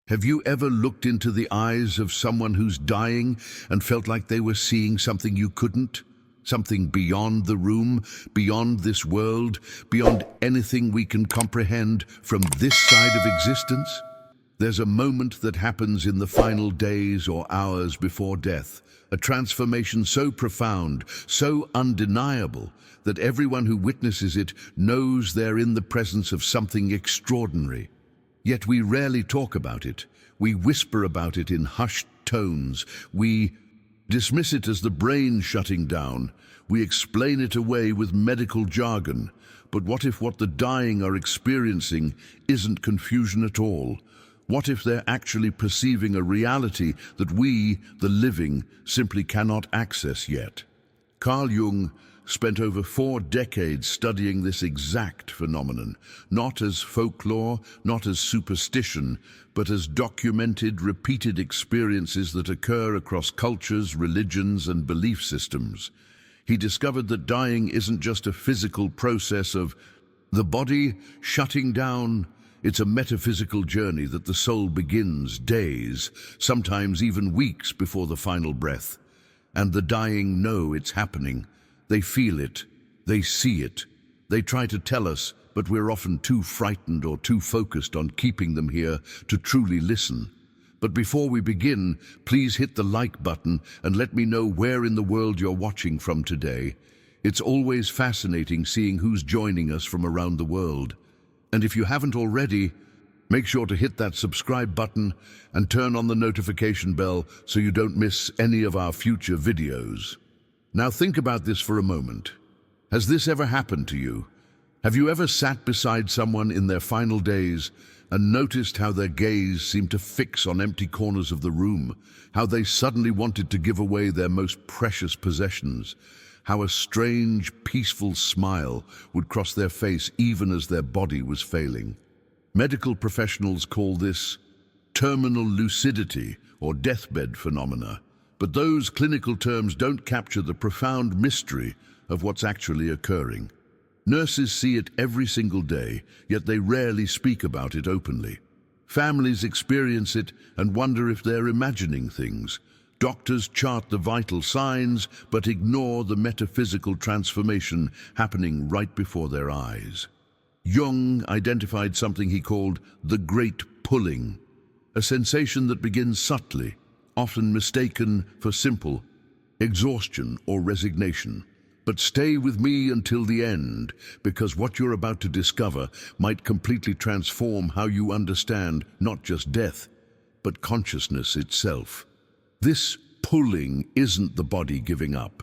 Have you ever looked into the eyes of someone who's dying and felt like they were seeing something you couldn't? Something beyond the room, beyond this world, beyond anything we can comprehend from this side of existence? There's a moment that happens in the final days or hours before death, a transformation so profound, so undeniable, that everyone who witnesses it knows they're in the presence of something extraordinary. Yet we rarely talk about it. We whisper about it in hushed tones. We dismiss it as the brain shutting down. We explain it away with medical jargon. But what if what the dying are experiencing isn't confusion at all? What if they're actually perceiving a reality that we, the living, simply cannot access yet? Carl Jung spent over 4 decades studying this exact phenomenon, not as folklore, not as superstition, but as documented, repeated experiences that occur across cultures, religions, and belief systems. He discovered that dying isn't just a physical process of the body shutting down. It's a metaphysical journey that the soul begins days, sometimes even weeks before the final breath. And the dying know it's happening. They feel it, they see it, they try to tell us, but we're often too frightened or too focused on keeping them here to truly listen. But before we begin, please hit the like button and let me know where in the world you're watching from today. It's always fascinating seeing who's joining us from around the world. And if you haven't already, make sure to hit that subscribe button and turn on the notification bell so you don't miss any of our future videos. Now think about this for a moment. Has this ever happened to you? Have you ever sat beside someone in their final days and noticed how their gaze seemed to fix on empty corners of the room, how they suddenly wanted to give away their most precious possessions, how a strange, peaceful smile would cross their face even as their body was failing? Medical professionals call this terminal lucidity or deathbed phenomena. But those clinical terms don't capture the profound mystery of what's actually occurring. Nurses see it every single day, yet they rarely speak about it openly. Families experience it and wonder if they're imagining things. Doctors chart the vital signs, but ignore the metaphysical transformation happening right before their eyes. Jung identified something he called the great pulling, a sensation that begins subtly, often mistaken for simple exhaustion or resignation. But stay with me until the end, because what you're about to discover might completely transform how you understand not just death, but consciousness itself. This pulling isn't the body giving up.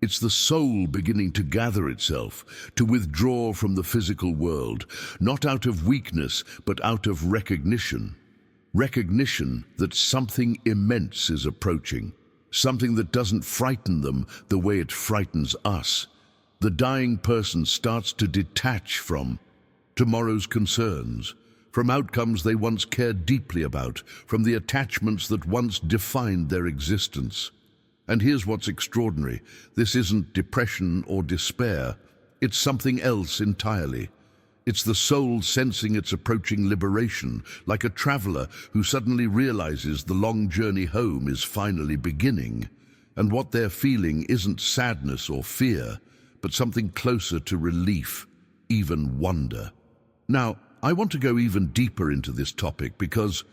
It's the soul beginning to gather itself, to withdraw from the physical world, not out of weakness, but out of recognition. Recognition that something immense is approaching, something that doesn't frighten them the way it frightens us. The dying person starts to detach from tomorrow's concerns, from outcomes they once cared deeply about, from the attachments that once defined their existence. And here's what's extraordinary. This isn't depression or despair. It's something else entirely. It's the soul sensing its approaching liberation, like a traveler who suddenly realizes the long journey home is finally beginning. And what they're feeling isn't sadness or fear, but something closer to relief, even wonder. Now, I want to go even deeper into this topic because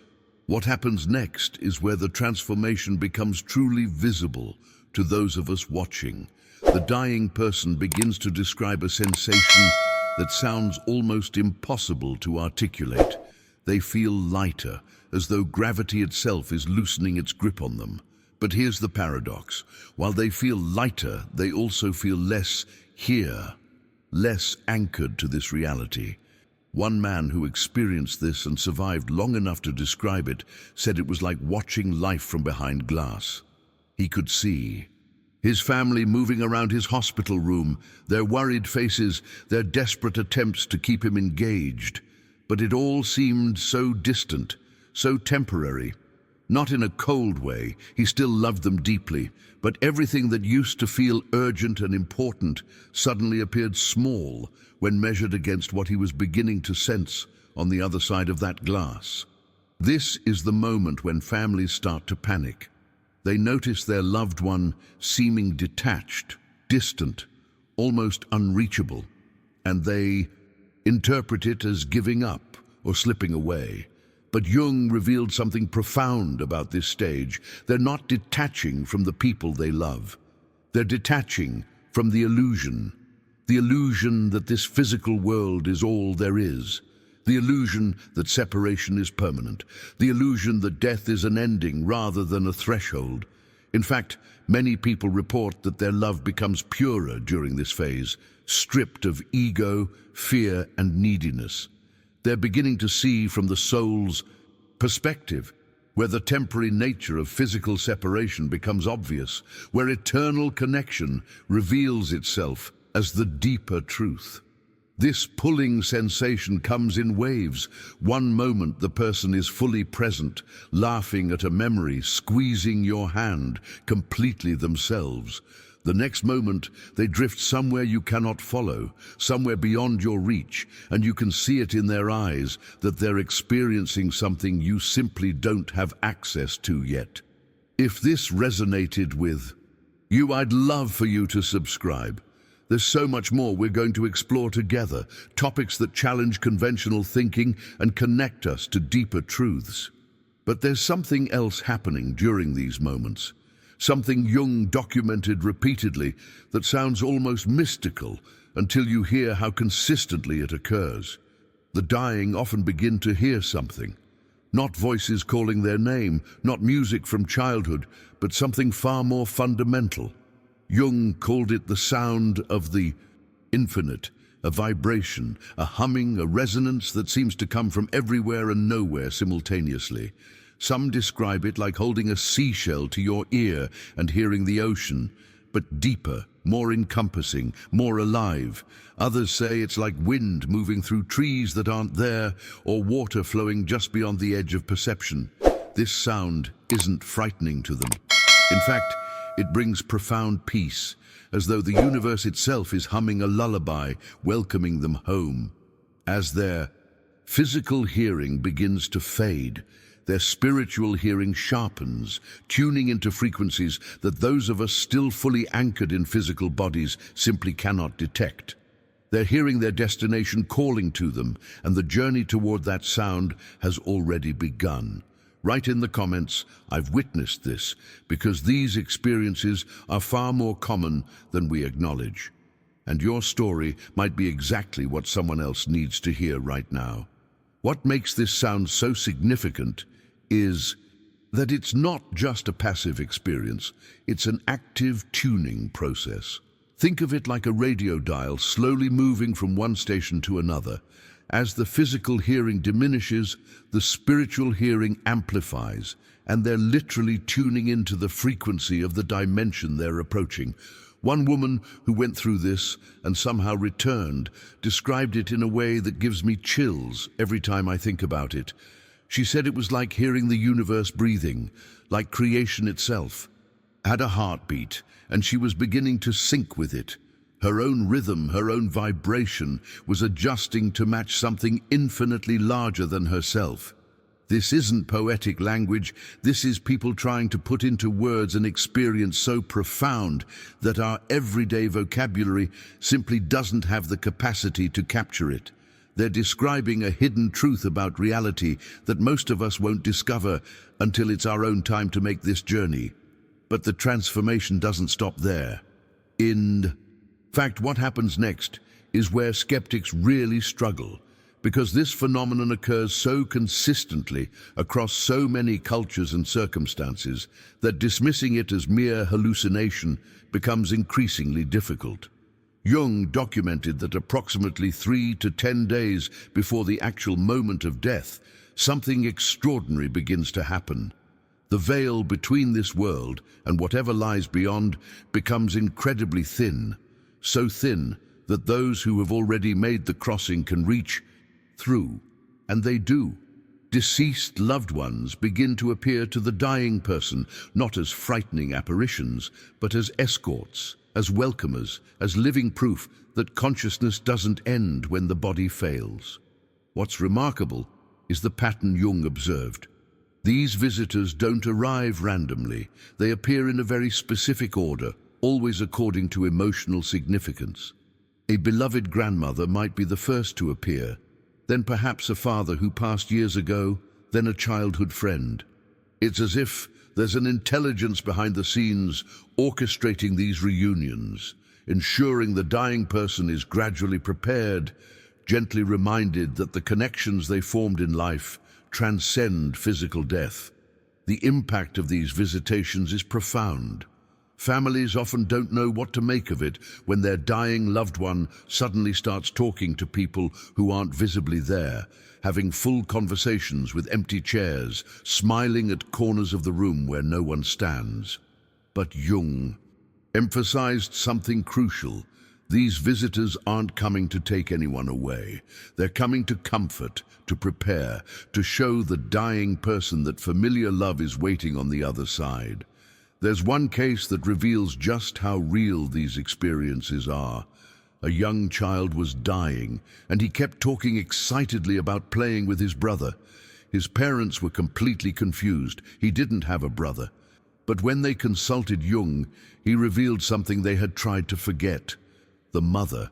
what happens next is where the transformation becomes truly visible to those of us watching. The dying person begins to describe a sensation that sounds almost impossible to articulate. They feel lighter, as though gravity itself is loosening its grip on them. But here's the paradox. While they feel lighter, they also feel less here, less anchored to this reality. One man who experienced this and survived long enough to describe it said it was like watching life from behind glass. He could see his family moving around his hospital room, their worried faces, their desperate attempts to keep him engaged. But it all seemed so distant, so temporary. Not in a cold way, he still loved them deeply, but everything that used to feel urgent and important suddenly appeared small when measured against what he was beginning to sense on the other side of that glass. This is the moment when families start to panic. They notice their loved one seeming detached, distant, almost unreachable, and they interpret it as giving up or slipping away. But Jung revealed something profound about this stage. They're not detaching from the people they love. They're detaching from the illusion that this physical world is all there is, the illusion that separation is permanent, the illusion that death is an ending rather than a threshold. In fact, many people report that their love becomes purer during this phase, stripped of ego, fear, and neediness. They're beginning to see from the soul's perspective, where the temporary nature of physical separation becomes obvious, where eternal connection reveals itself as the deeper truth. This pulling sensation comes in waves. One moment the person is fully present, laughing at a memory, squeezing your hand, completely themselves. The next moment they drift somewhere you cannot follow, somewhere beyond your reach, and you can see it in their eyes that they're experiencing something you simply don't have access to yet. If this resonated with you, I'd love for you to subscribe. There's so much more we're going to explore together, topics that challenge conventional thinking and connect us to deeper truths. But there's something else happening during these moments, something Jung documented repeatedly that sounds almost mystical until you hear how consistently it occurs. The dying often begin to hear something, not voices calling their name, not music from childhood, but something far more fundamental. Jung called it the sound of the infinite, a vibration, a humming, a resonance that seems to come from everywhere and nowhere simultaneously. Some describe it like holding a seashell to your ear and hearing the ocean, but deeper, more encompassing, more alive. Others say it's like wind moving through trees that aren't there, or water flowing just beyond the edge of perception. This sound isn't frightening to them. In fact, it brings profound peace, as though the universe itself is humming a lullaby, welcoming them home. As their physical hearing begins to fade, their spiritual hearing sharpens, tuning into frequencies that those of us still fully anchored in physical bodies simply cannot detect. They're hearing their destination calling to them, and the journey toward that sound has already begun. Write in the comments, I've witnessed this, because these experiences are far more common than we acknowledge. And your story might be exactly what someone else needs to hear right now. What makes this sound so significant is that it's not just a passive experience, it's an active tuning process. Think of it like a radio dial slowly moving from one station to another. As the physical hearing diminishes, the spiritual hearing amplifies, and they're literally tuning into the frequency of the dimension they're approaching. One woman who went through this and somehow returned described it in a way that gives me chills every time I think about it. She said it was like hearing the universe breathing, like creation itself had a heartbeat, and she was beginning to sync with it. Her own rhythm, her own vibration was adjusting to match something infinitely larger than herself. This isn't poetic language, this is people trying to put into words an experience so profound that our everyday vocabulary simply doesn't have the capacity to capture it. They're describing a hidden truth about reality that most of us won't discover until it's our own time to make this journey. But the transformation doesn't stop there. In fact, what happens next is where skeptics really struggle, because this phenomenon occurs so consistently across so many cultures and circumstances that dismissing it as mere hallucination becomes increasingly difficult. Jung documented that approximately 3 to 10 days before the actual moment of death, something extraordinary begins to happen. The veil between this world and whatever lies beyond becomes incredibly thin, so thin that those who have already made the crossing can reach through, and they do. Deceased loved ones begin to appear to the dying person, not as frightening apparitions, but as escorts, as welcomers, as living proof that consciousness doesn't end when the body fails. What's remarkable is the pattern Jung observed. These visitors don't arrive randomly. They appear in a very specific order, always according to emotional significance. A beloved grandmother might be the first to appear, then perhaps a father who passed years ago, then a childhood friend. It's as if there's an intelligence behind the scenes orchestrating these reunions, ensuring the dying person is gradually prepared, gently reminded that the connections they formed in life transcend physical death. The impact of these visitations is profound. Families often don't know what to make of it when their dying loved one suddenly starts talking to people who aren't visibly there, having full conversations with empty chairs, smiling at corners of the room where no one stands. But Jung emphasized something crucial. These visitors aren't coming to take anyone away. They're coming to comfort, to prepare, to show the dying person that familiar love is waiting on the other side. There's one case that reveals just how real these experiences are. A young child was dying, and he kept talking excitedly about playing with his brother. His parents were completely confused. He didn't have a brother. But when they consulted Jung, he revealed something they had tried to forget. The mother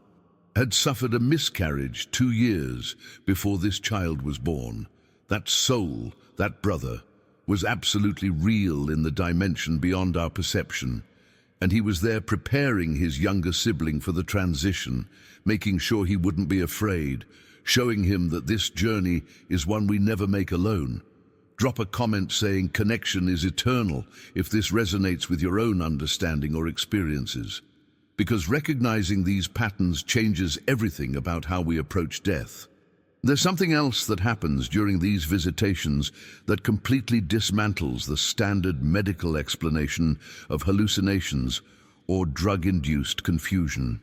had suffered a miscarriage 2 years before this child was born. That soul, that brother, was absolutely real in the dimension beyond our perception, and he was there preparing his younger sibling for the transition, making sure he wouldn't be afraid, showing him that this journey is one we never make alone. Drop a comment saying connection is eternal if this resonates with your own understanding or experiences, because recognizing these patterns changes everything about how we approach death. There's something else that happens during these visitations that completely dismantles the standard medical explanation of hallucinations or drug-induced confusion.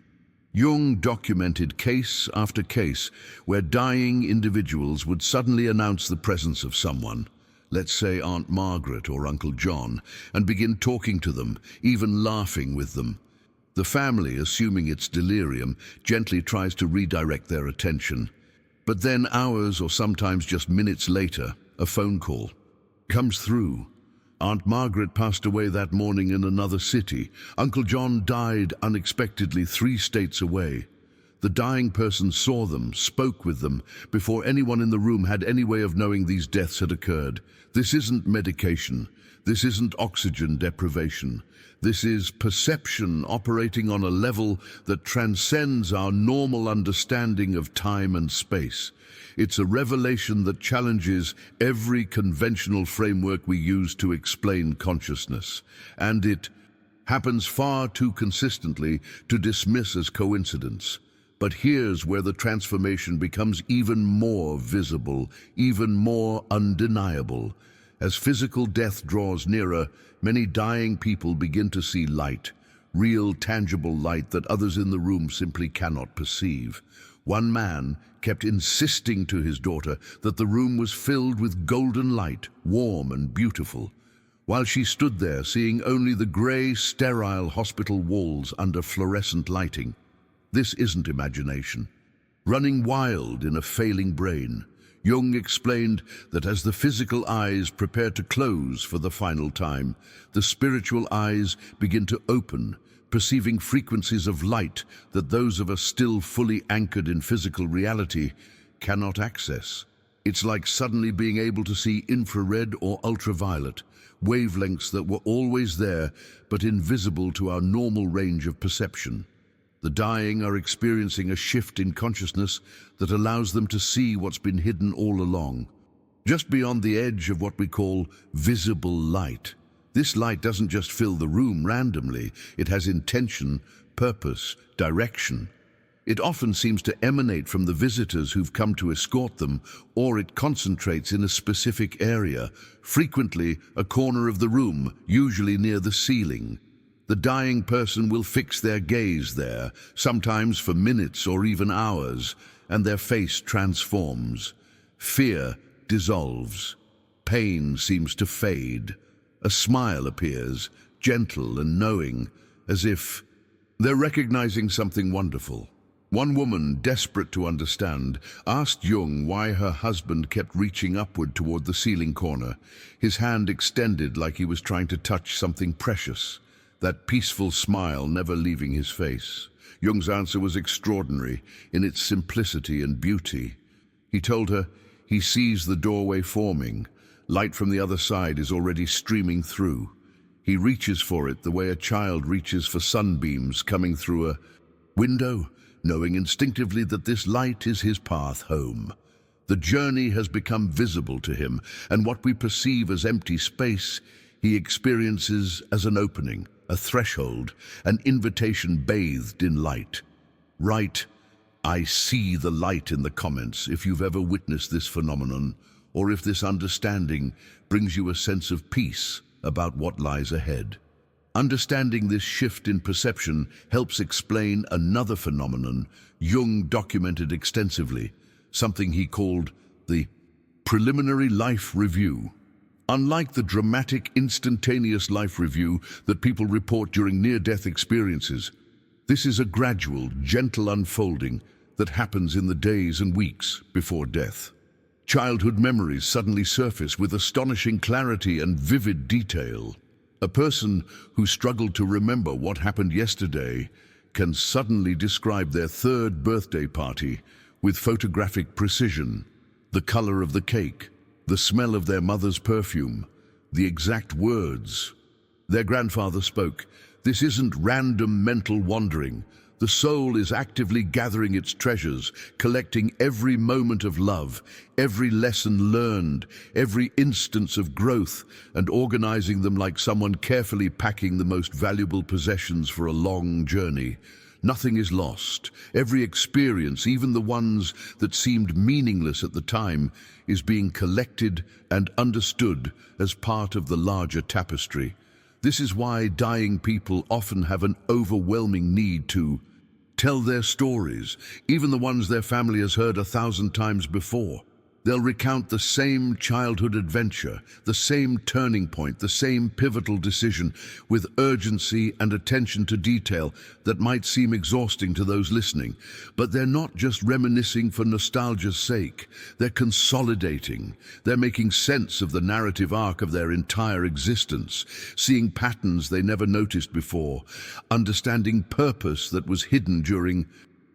Jung documented case after case where dying individuals would suddenly announce the presence of someone, let's say Aunt Margaret or Uncle John, and begin talking to them, even laughing with them. The family, assuming it's delirium, gently tries to redirect their attention. But then hours or sometimes just minutes later, a phone call comes through. Aunt Margaret passed away that morning in another city. Uncle John died unexpectedly 3 states away. The dying person saw them, spoke with them, before anyone in the room had any way of knowing these deaths had occurred. This isn't medication. This isn't oxygen deprivation. This is perception operating on a level that transcends our normal understanding of time and space. It's a revelation that challenges every conventional framework we use to explain consciousness, and it happens far too consistently to dismiss as coincidence. But here's where the transformation becomes even more visible, even more undeniable. As physical death draws nearer, many dying people begin to see light, real, tangible light that others in the room simply cannot perceive. One man kept insisting to his daughter that the room was filled with golden light, warm and beautiful, while she stood there seeing only the grey, sterile hospital walls under fluorescent lighting. This isn't imagination. Running wild in a failing brain, Jung explained that as the physical eyes prepare to close for the final time, the spiritual eyes begin to open, perceiving frequencies of light that those of us still fully anchored in physical reality cannot access. It's like suddenly being able to see infrared or ultraviolet, wavelengths that were always there but invisible to our normal range of perception. The dying are experiencing a shift in consciousness that allows them to see what's been hidden all along, just beyond the edge of what we call visible light. This light doesn't just fill the room randomly, it has intention, purpose, direction. It often seems to emanate from the visitors who've come to escort them, or it concentrates in a specific area, frequently a corner of the room, usually near the ceiling. The dying person will fix their gaze there, sometimes for minutes or even hours, and their face transforms. Fear dissolves. Pain seems to fade. A smile appears, gentle and knowing, as if they're recognizing something wonderful. One woman, desperate to understand, asked Jung why her husband kept reaching upward toward the ceiling corner, his hand extended like he was trying to touch something precious, that peaceful smile never leaving his face. Jung's answer was extraordinary in its simplicity and beauty. He told her he sees the doorway forming. Light from the other side is already streaming through. He reaches for it the way a child reaches for sunbeams coming through a window, knowing instinctively that this light is his path home. The journey has become visible to him, and what we perceive as empty space, he experiences as an opening, a threshold, an invitation bathed in light. Write, "I see the light" in the comments if you've ever witnessed this phenomenon, or if this understanding brings you a sense of peace about what lies ahead. Understanding this shift in perception helps explain another phenomenon Jung documented extensively, something he called the preliminary life review. Unlike the dramatic, instantaneous life review that people report during near-death experiences, this is a gradual, gentle unfolding that happens in the days and weeks before death. Childhood memories suddenly surface with astonishing clarity and vivid detail. A person who struggled to remember what happened yesterday can suddenly describe their third birthday party with photographic precision. The color of the cake, the smell of their mother's perfume, the exact words their grandfather spoke. This isn't random mental wandering. The soul is actively gathering its treasures, collecting every moment of love, every lesson learned, every instance of growth, and organizing them like someone carefully packing the most valuable possessions for a long journey. Nothing is lost. Every experience, even the ones that seemed meaningless at the time, is being collected and understood as part of the larger tapestry. This is why dying people often have an overwhelming need to tell their stories, even the ones their family has heard 1,000 times before. They'll recount the same childhood adventure, the same turning point, the same pivotal decision, with urgency and attention to detail that might seem exhausting to those listening. But they're not just reminiscing for nostalgia's sake. They're consolidating. They're making sense of the narrative arc of their entire existence, seeing patterns they never noticed before, understanding purpose that was hidden during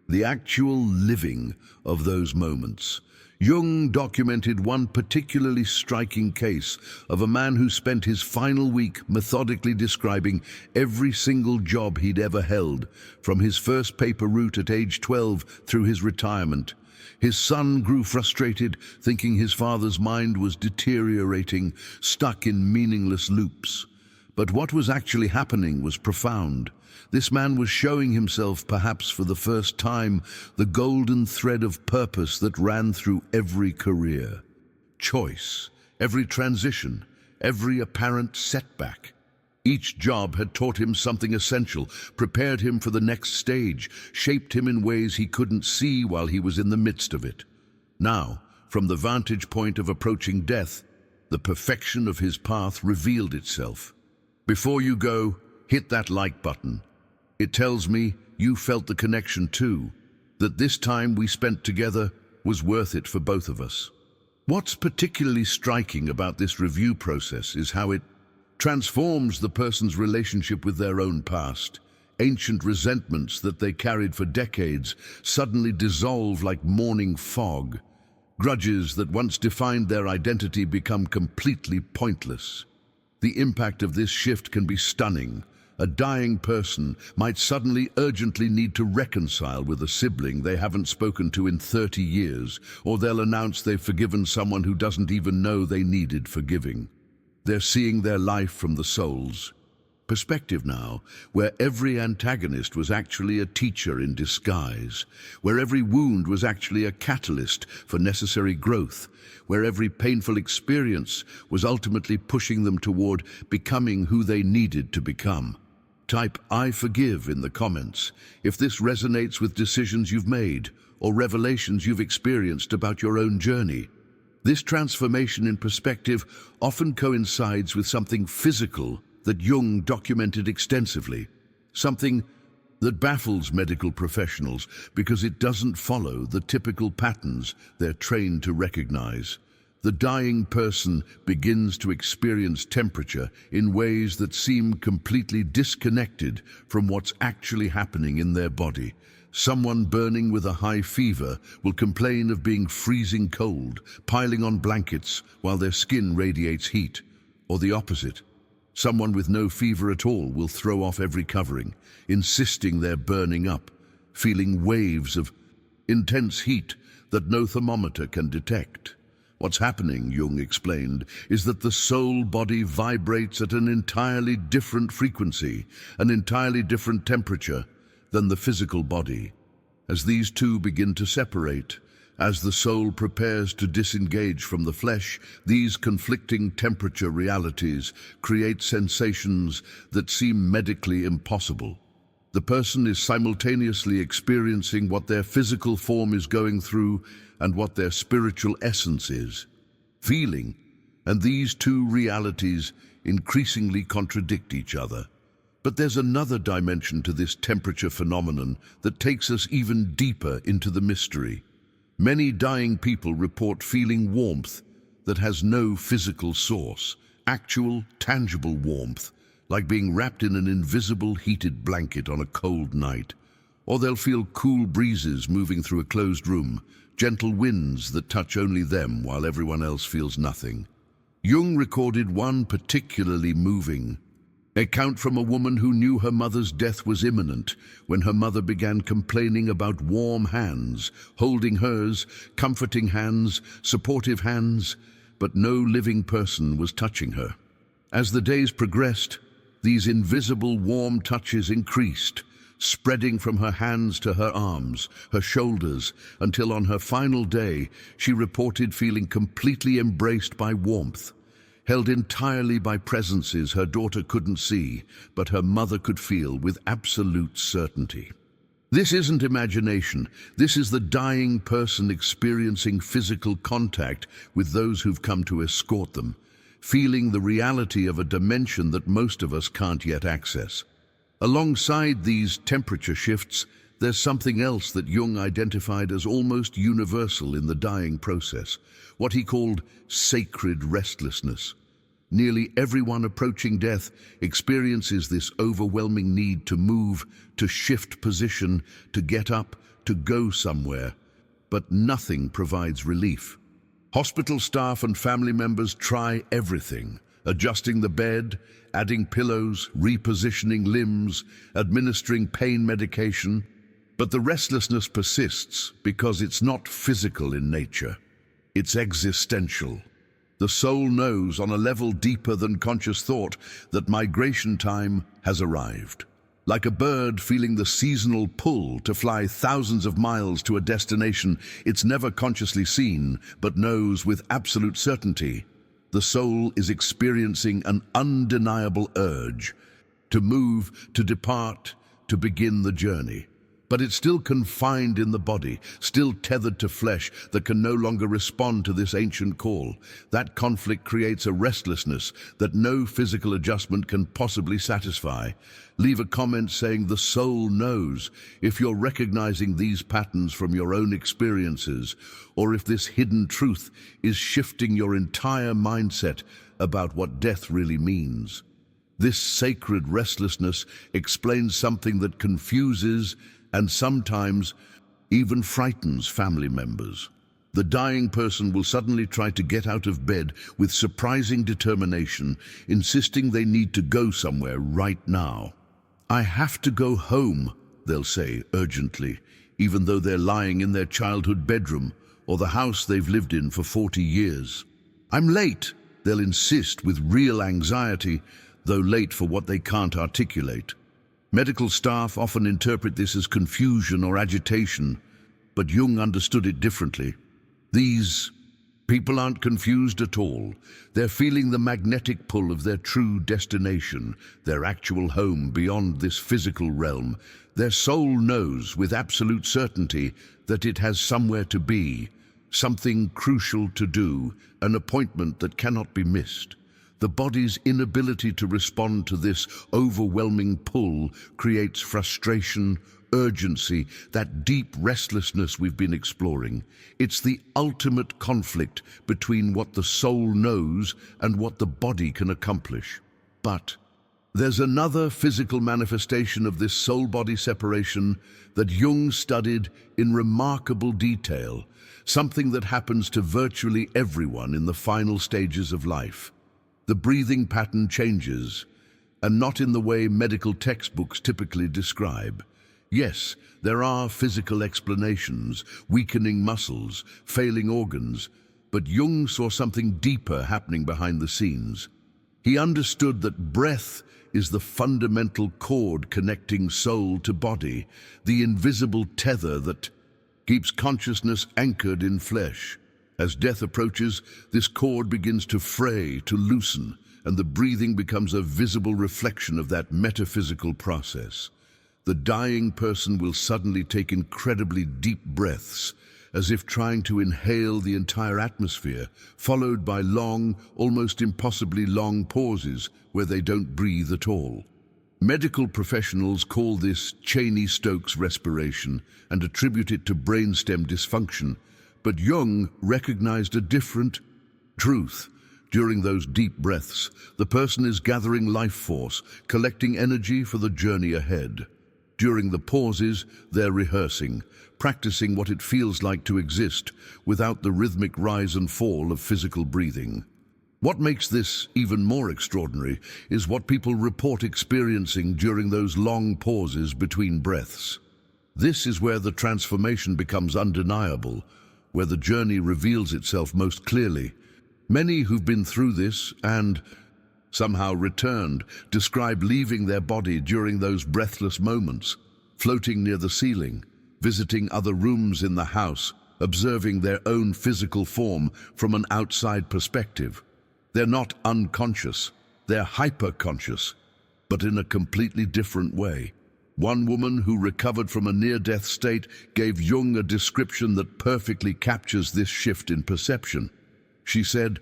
the actual living of those moments. Jung documented one particularly striking case of a man who spent his final week methodically describing every single job he'd ever held, from his first paper route at age 12 through his retirement. His son grew frustrated, thinking his father's mind was deteriorating, stuck in meaningless loops. But what was actually happening was profound. This man was showing himself, perhaps for the first time, the golden thread of purpose that ran through every career. Choice, every transition, every apparent setback. Each job had taught him something essential, prepared him for the next stage, shaped him in ways he couldn't see while he was in the midst of it. Now, from the vantage point of approaching death, the perfection of his path revealed itself. Before you go, hit that like button. It tells me you felt the connection too, that this time we spent together was worth it for both of us. What's particularly striking about this review process is how it transforms the person's relationship with their own past. Ancient resentments that they carried for decades suddenly dissolve like morning fog. Grudges that once defined their identity become completely pointless. The impact of this shift can be stunning. A dying person might suddenly urgently need to reconcile with a sibling they haven't spoken to in 30 years, or they'll announce they've forgiven someone who doesn't even know they needed forgiving. They're seeing their life from the soul's perspective now, where every antagonist was actually a teacher in disguise, where every wound was actually a catalyst for necessary growth, where every painful experience was ultimately pushing them toward becoming who they needed to become. Type "I forgive" in the comments if this resonates with decisions you've made or revelations you've experienced about your own journey. This transformation in perspective often coincides with something physical that Jung documented extensively, something that baffles medical professionals because it doesn't follow the typical patterns they're trained to recognize. The dying person begins to experience temperature in ways that seem completely disconnected from what's actually happening in their body. Someone burning with a high fever will complain of being freezing cold, piling on blankets while their skin radiates heat, or the opposite. Someone with no fever at all will throw off every covering, insisting they're burning up, feeling waves of intense heat that no thermometer can detect. What's happening, Jung explained, is that the soul body vibrates at an entirely different frequency, an entirely different temperature than the physical body. As these two begin to separate, as the soul prepares to disengage from the flesh, these conflicting temperature realities create sensations that seem medically impossible. The person is simultaneously experiencing what their physical form is going through and what their spiritual essence is feeling, and these two realities increasingly contradict each other. But there's another dimension to this temperature phenomenon that takes us even deeper into the mystery. Many dying people report feeling warmth that has no physical source, actual, tangible warmth, like being wrapped in an invisible heated blanket on a cold night. Or they'll feel cool breezes moving through a closed room, gentle winds that touch only them while everyone else feels nothing. Jung recorded one particularly moving account from a woman who knew her mother's death was imminent when her mother began complaining about warm hands, holding hers, comforting hands, supportive hands, but no living person was touching her. As the days progressed, these invisible warm touches increased, spreading from her hands to her arms, her shoulders, until on her final day she reported feeling completely embraced by warmth, held entirely by presences her daughter couldn't see, but her mother could feel with absolute certainty. This isn't imagination. This is the dying person experiencing physical contact with those who've come to escort them, feeling the reality of a dimension that most of us can't yet access. Alongside these temperature shifts, there's something else that Jung identified as almost universal in the dying process, what he called sacred restlessness. Nearly everyone approaching death experiences this overwhelming need to move, to shift position, to get up, to go somewhere. But nothing provides relief. Hospital staff and family members try everything, adjusting the bed, adding pillows, repositioning limbs, administering pain medication. But the restlessness persists because it's not physical in nature. It's existential. The soul knows on a level deeper than conscious thought that migration time has arrived. Like a bird feeling the seasonal pull to fly thousands of miles to a destination it's never consciously seen but knows with absolute certainty, the soul is experiencing an undeniable urge to move, to depart, to begin the journey. But it's still confined in the body, still tethered to flesh that can no longer respond to this ancient call. That conflict creates a restlessness that no physical adjustment can possibly satisfy. Leave a comment saying the soul knows if you're recognizing these patterns from your own experiences, or if this hidden truth is shifting your entire mindset about what death really means. This sacred restlessness explains something that confuses and sometimes even frightens family members. The dying person will suddenly try to get out of bed with surprising determination, insisting they need to go somewhere right now. "I have to go home," they'll say urgently, even though they're lying in their childhood bedroom or the house they've lived in for 40 years. "I'm late," they'll insist with real anxiety, though late for what they can't articulate. Medical staff often interpret this as confusion or agitation, but Jung understood it differently. These people aren't confused at all. They're feeling the magnetic pull of their true destination, their actual home beyond this physical realm. Their soul knows with absolute certainty that it has somewhere to be, something crucial to do, an appointment that cannot be missed. The body's inability to respond to this overwhelming pull creates frustration, urgency, that deep restlessness we've been exploring. It's the ultimate conflict between what the soul knows and what the body can accomplish. But there's another physical manifestation of this soul-body separation that Jung studied in remarkable detail, something that happens to virtually everyone in the final stages of life. The breathing pattern changes, and not in the way medical textbooks typically describe. Yes, there are physical explanations, weakening muscles, failing organs, but Jung saw something deeper happening behind the scenes. He understood that breath is the fundamental cord connecting soul to body, the invisible tether that keeps consciousness anchored in flesh. As death approaches, this cord begins to fray, to loosen, and the breathing becomes a visible reflection of that metaphysical process. The dying person will suddenly take incredibly deep breaths, as if trying to inhale the entire atmosphere, followed by long, almost impossibly long pauses where they don't breathe at all. Medical professionals call this Cheney-Stokes respiration and attribute it to brainstem dysfunction, but Jung recognized a different truth. During those deep breaths, the person is gathering life force, collecting energy for the journey ahead. During the pauses, they're rehearsing, practicing what it feels like to exist without the rhythmic rise and fall of physical breathing. What makes this even more extraordinary is what people report experiencing during those long pauses between breaths. This is where the transformation becomes undeniable, where the journey reveals itself most clearly. Many who've been through this and somehow returned describe leaving their body during those breathless moments, floating near the ceiling, visiting other rooms in the house, observing their own physical form from an outside perspective. They're not unconscious, they're hyper-conscious, but in a completely different way. One woman who recovered from a near-death state gave Jung a description that perfectly captures this shift in perception. She said,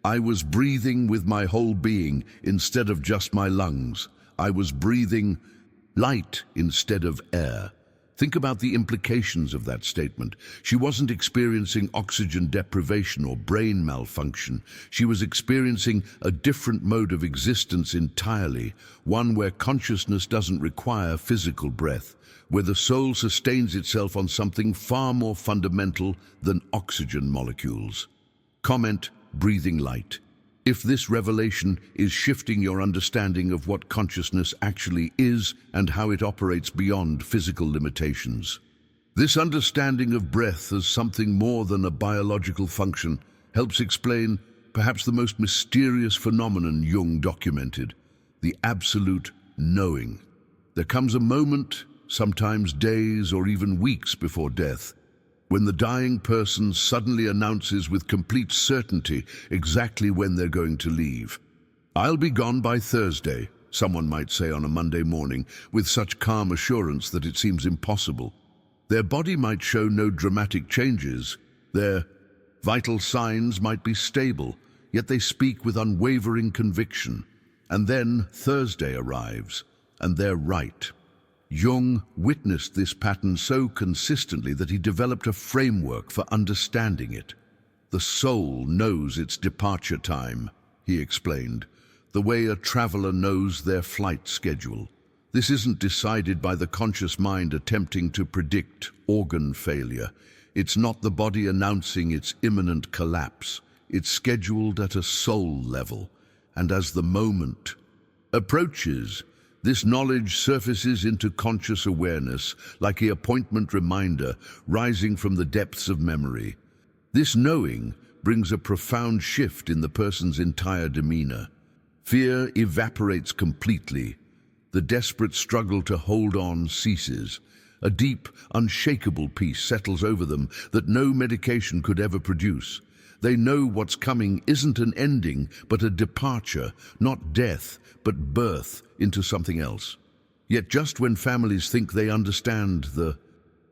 "I was breathing with my whole being instead of just my lungs. I was breathing light instead of air." Think about the implications of that statement. She wasn't experiencing oxygen deprivation or brain malfunction. She was experiencing a different mode of existence entirely, one where consciousness doesn't require physical breath, where the soul sustains itself on something far more fundamental than oxygen molecules. Comment, breathing light. If this revelation is shifting your understanding of what consciousness actually is and how it operates beyond physical limitations. This understanding of breath as something more than a biological function helps explain perhaps the most mysterious phenomenon Jung documented, the absolute knowing. There comes a moment, sometimes days or even weeks before death, when the dying person suddenly announces with complete certainty exactly when they're going to leave. "I'll be gone by Thursday," someone might say on a Monday morning, with such calm assurance that it seems impossible. Their body might show no dramatic changes. Their vital signs might be stable, yet they speak with unwavering conviction. And then Thursday arrives, and they're right. Jung witnessed this pattern so consistently that he developed a framework for understanding it. "The soul knows its departure time," he explained, "the way a traveler knows their flight schedule. This isn't decided by the conscious mind attempting to predict organ failure. It's not the body announcing its imminent collapse. It's scheduled at a soul level, and as the moment approaches, this knowledge surfaces into conscious awareness like an appointment reminder rising from the depths of memory. This knowing brings a profound shift in the person's entire demeanor. Fear evaporates completely. The desperate struggle to hold on ceases. A deep, unshakable peace settles over them that no medication could ever produce. They know what's coming isn't an ending, but a departure, not death, but birth into something else. Yet just when families think they understand the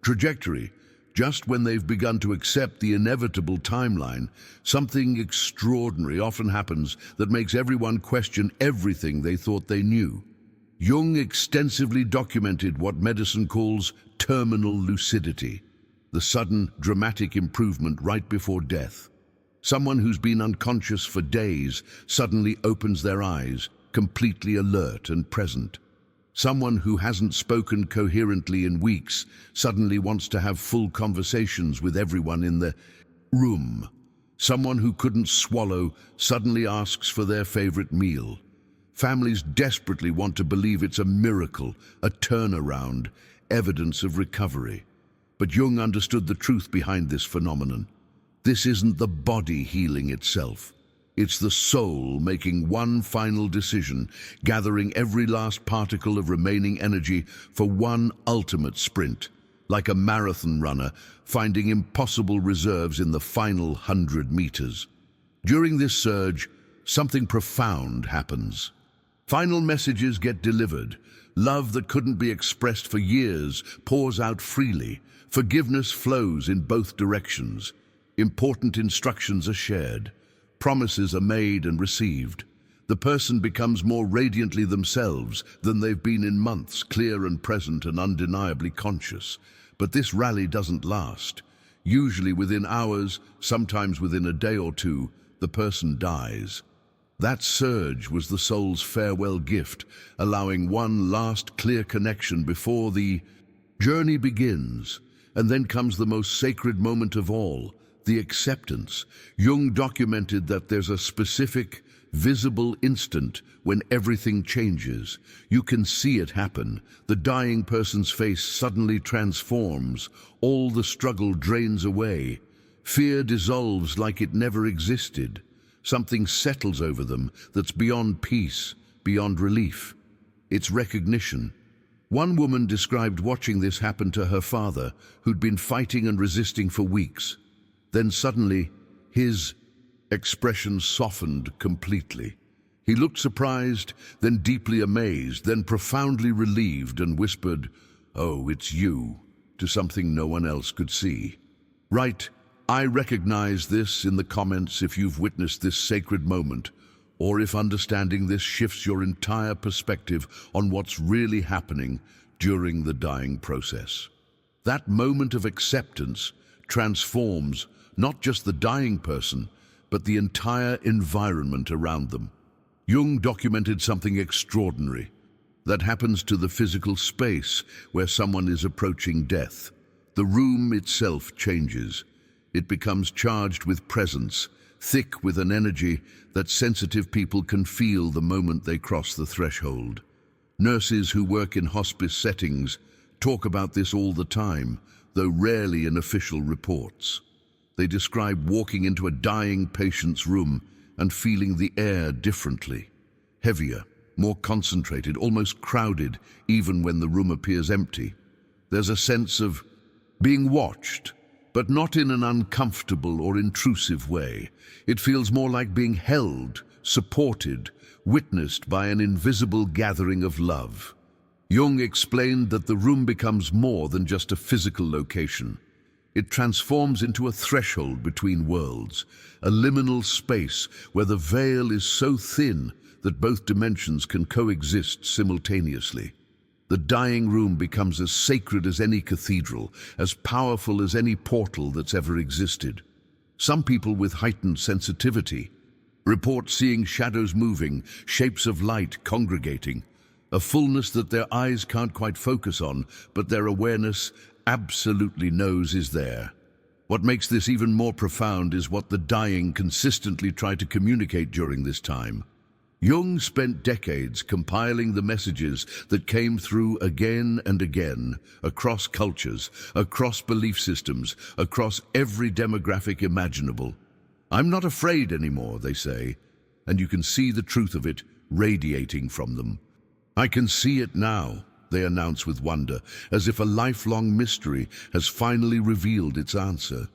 trajectory, Just when they've begun to accept the inevitable timeline, something extraordinary often happens that makes everyone question everything they thought they knew. Jung extensively documented what medicine calls terminal lucidity, the sudden, dramatic improvement right before death. Someone who's been unconscious for days suddenly opens their eyes, completely alert and present. Someone who hasn't spoken coherently in weeks suddenly wants to have full conversations with everyone in the room. Someone who couldn't swallow suddenly asks for their favorite meal. Families desperately want to believe it's a miracle, a turnaround, evidence of recovery. But Jung understood the truth behind this phenomenon. This isn't the body healing itself. It's the soul making one final decision, gathering every last particle of remaining energy for one ultimate sprint, like a marathon runner finding impossible reserves in the final 100 meters. During this surge, something profound happens. Final messages get delivered. Love that couldn't be expressed for years pours out freely. Forgiveness flows in both directions. Important instructions are shared. Promises are made and received. The person becomes more radiantly themselves than they've been in months, clear and present and undeniably conscious. But this rally doesn't last. Usually within hours, sometimes within a day or two, the person dies. That surge was the soul's farewell gift, allowing one last clear connection before the journey begins. And then comes the most sacred moment of all, the acceptance. Jung documented that there's a specific, visible instant when everything changes. You can see it happen. The dying person's face suddenly transforms. All the struggle drains away. Fear dissolves like it never existed. Something settles over them that's beyond peace, beyond relief. It's recognition. One woman described watching this happen to her father, who'd been fighting and resisting for weeks. Then suddenly, his expression softened completely. He looked surprised, then deeply amazed, then profoundly relieved and whispered, "Oh, it's you," to something no one else could see. Right, I recognize this in the comments if you've witnessed this sacred moment, or if understanding this shifts your entire perspective on what's really happening during the dying process. That moment of acceptance transforms not just the dying person, but the entire environment around them. Jung documented something extraordinary that happens to the physical space where someone is approaching death. The room itself changes. It becomes charged with presence, thick with an energy that sensitive people can feel the moment they cross the threshold. Nurses who work in hospice settings talk about this all the time, though rarely in official reports. They describe walking into a dying patient's room and feeling the air differently, heavier, more concentrated, almost crowded, even when the room appears empty. There's a sense of being watched, but not in an uncomfortable or intrusive way. It feels more like being held, supported, witnessed by an invisible gathering of love. Jung explained that the room becomes more than just a physical location. It transforms into a threshold between worlds, a liminal space where the veil is so thin that both dimensions can coexist simultaneously. The dying room becomes as sacred as any cathedral, as powerful as any portal that's ever existed. Some people with heightened sensitivity report seeing shadows moving, shapes of light congregating, a fullness that their eyes can't quite focus on, but their awareness absolutely knows is there. What makes this even more profound is what the dying consistently try to communicate during this time. Jung spent decades compiling the messages that came through again and again, across cultures, across belief systems, across every demographic imaginable. "I'm not afraid anymore," they say, and you can see the truth of it radiating from them. "I can see it now," they announce with wonder, as if a lifelong mystery has finally revealed its answer.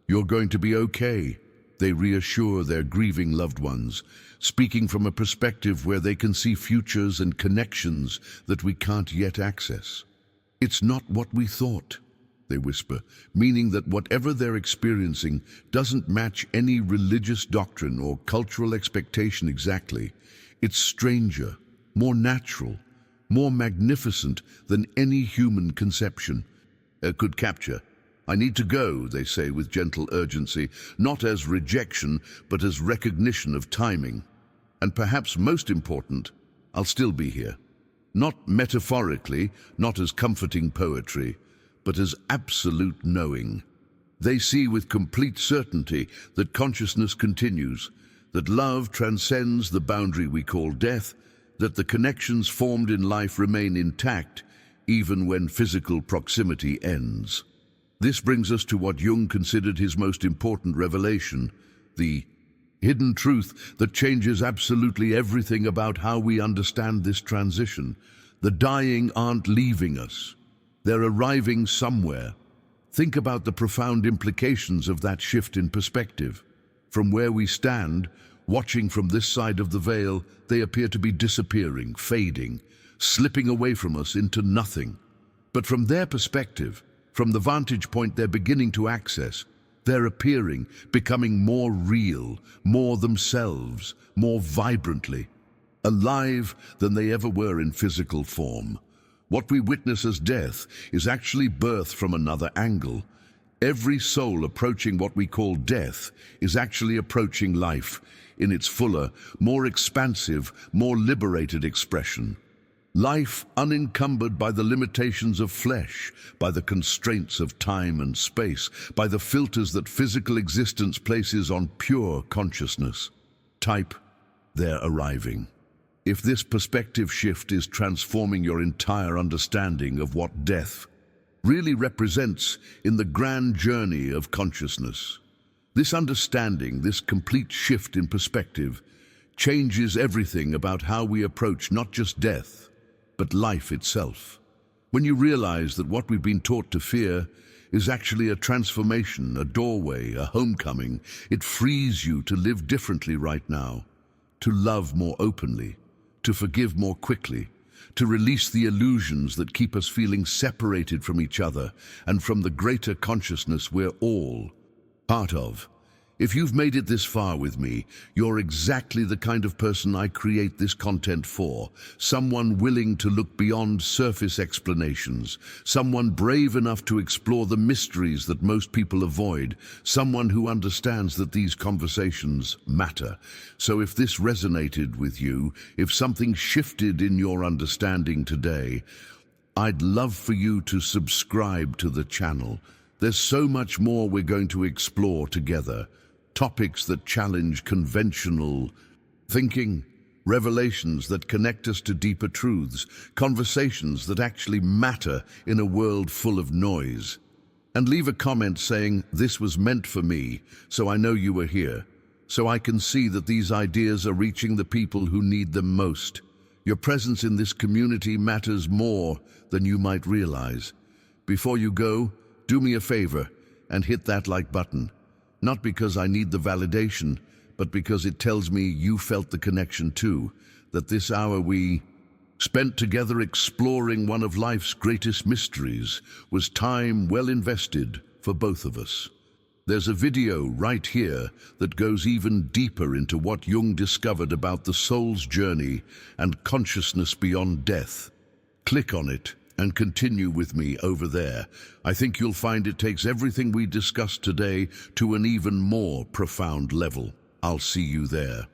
"You're going to be okay," they reassure their grieving loved ones, speaking from a perspective where they can see futures and connections that we can't yet access. "It's not what we thought. they whisper, meaning that whatever they're experiencing doesn't match any religious doctrine or cultural expectation exactly. It's stranger, more natural, more magnificent than any human conception could capture. I need to go, they say with gentle urgency, not as rejection, but as recognition of timing. And perhaps most important, I'll still be here. Not metaphorically, not as comforting poetry, but as absolute knowing. They see with complete certainty that consciousness continues, that love transcends the boundary we call death, that the connections formed in life remain intact, even when physical proximity ends. This brings us to what Jung considered his most important revelation, the hidden truth that changes absolutely everything about how we understand this transition. The dying aren't leaving us. They're arriving somewhere. Think about the profound implications of that shift in perspective. From where we stand, watching from this side of the veil, they appear to be disappearing, fading, slipping away from us into nothing. But from their perspective, from the vantage point they're beginning to access, they're appearing, becoming more real, more themselves, more vibrantly, alive than they ever were in physical form. What we witness as death is actually birth from another angle. Every soul approaching what we call death is actually approaching life in its fuller, more expansive, more liberated expression. Life unencumbered by the limitations of flesh, by the constraints of time and space, by the filters that physical existence places on pure consciousness. Type, they're arriving. If this perspective shift is transforming your entire understanding of what death really represents in the grand journey of consciousness, this understanding, this complete shift in perspective, changes everything about how we approach not just death, but life itself. When you realize that what we've been taught to fear is actually a transformation, a doorway, a homecoming, it frees you to live differently right now, to love more openly, to forgive more quickly, to release the illusions that keep us feeling separated from each other and from the greater consciousness we're all part of. If you've made it this far with me, you're exactly the kind of person I create this content for. Someone willing to look beyond surface explanations. Someone brave enough to explore the mysteries that most people avoid. Someone who understands that these conversations matter. So if this resonated with you, if something shifted in your understanding today, I'd love for you to subscribe to the channel. There's so much more we're going to explore together. Topics that challenge conventional thinking, revelations that connect us to deeper truths, conversations that actually matter in a world full of noise. And leave a comment saying, "This was meant for me, so I know you were here, so I can see that these ideas are reaching the people who need them most." Your presence in this community matters more than you might realize. Before you go, do me a favor and hit that like button. Not because I need the validation, but because it tells me you felt the connection too, that this hour we spent together exploring one of life's greatest mysteries was time well invested for both of us. There's a video right here that goes even deeper into what Jung discovered about the soul's journey and consciousness beyond death. Click on it and continue with me over there. I think you'll find it takes everything we discussed today to an even more profound level. I'll see you there.